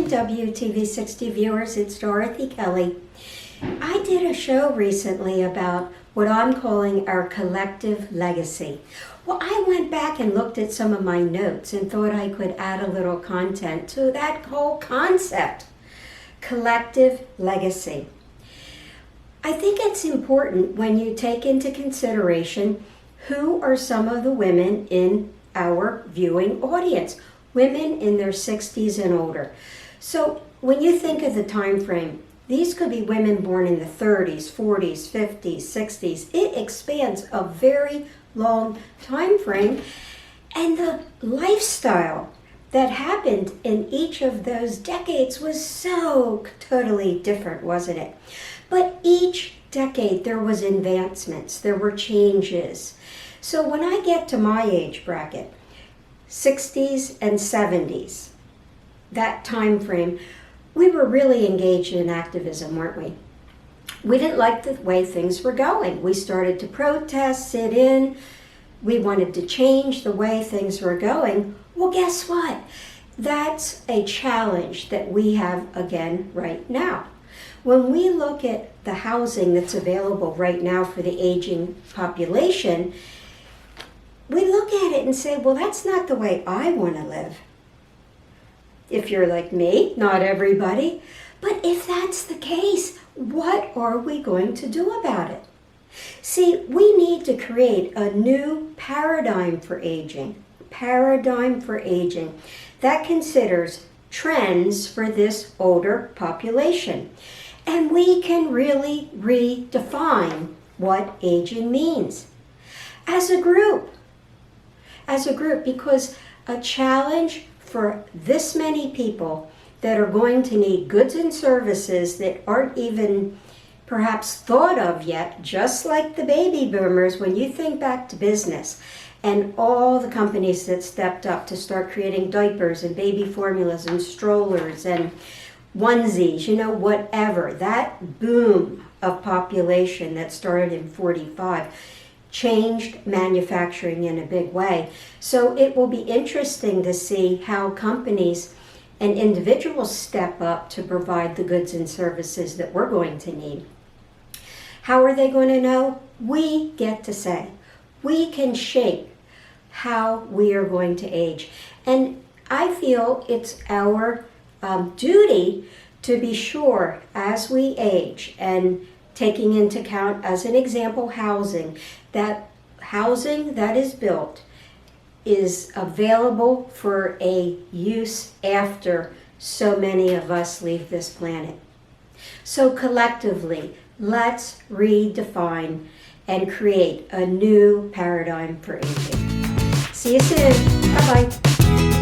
morning, WTV60 viewers. It's Dorothy Kelly. I did a show recently about what I'm calling our collective legacy. Well, I went back and looked at some of my notes and thought I could add a little content to that whole concept, collective legacy. I think it's important when you take into consideration who are some of the women in our viewing audience, women in their 60s and older. So when you think of the time frame, these could be women born in the 30s, 40s, 50s, 60s. It expands a very long time frame, and the lifestyle that happened in each of those decades was so totally different, wasn't it? But each decade there was advancements, there were changes. So when I get to my age bracket, 60s and 70s, that time frame, we were really engaged in activism, weren't we? We didn't like the way things were going. We started to protest, sit in. We wanted to change the way things were going. Well, guess what? That's a challenge that we have again right now. When we look at the housing that's available right now for the aging population, we look at it and say, well, that's not the way I want to live. If you're like me, not everybody, but if that's the case, what are we going to do about it? See, we need to create a new paradigm for aging that considers trends for this older population. And we can really redefine what aging means as a group, because a challenge for this many people that are going to need goods and services that aren't even perhaps thought of yet, just like the baby boomers. When you think back to business and all the companies that stepped up to start creating diapers and baby formulas and strollers and onesies, whatever, that boom of population that started in 45 changed manufacturing in a big way. So it will be interesting to see how companies and individuals step up to provide the goods and services that we're going to need. How are they going to know? We get to say. We can shape how we are going to age. And I feel it's our duty to be sure as we age, and taking into account, as an example, housing that is built is available for a use after so many of us leave this planet. So collectively, let's redefine and create a new paradigm for aging. See you soon. Bye-bye.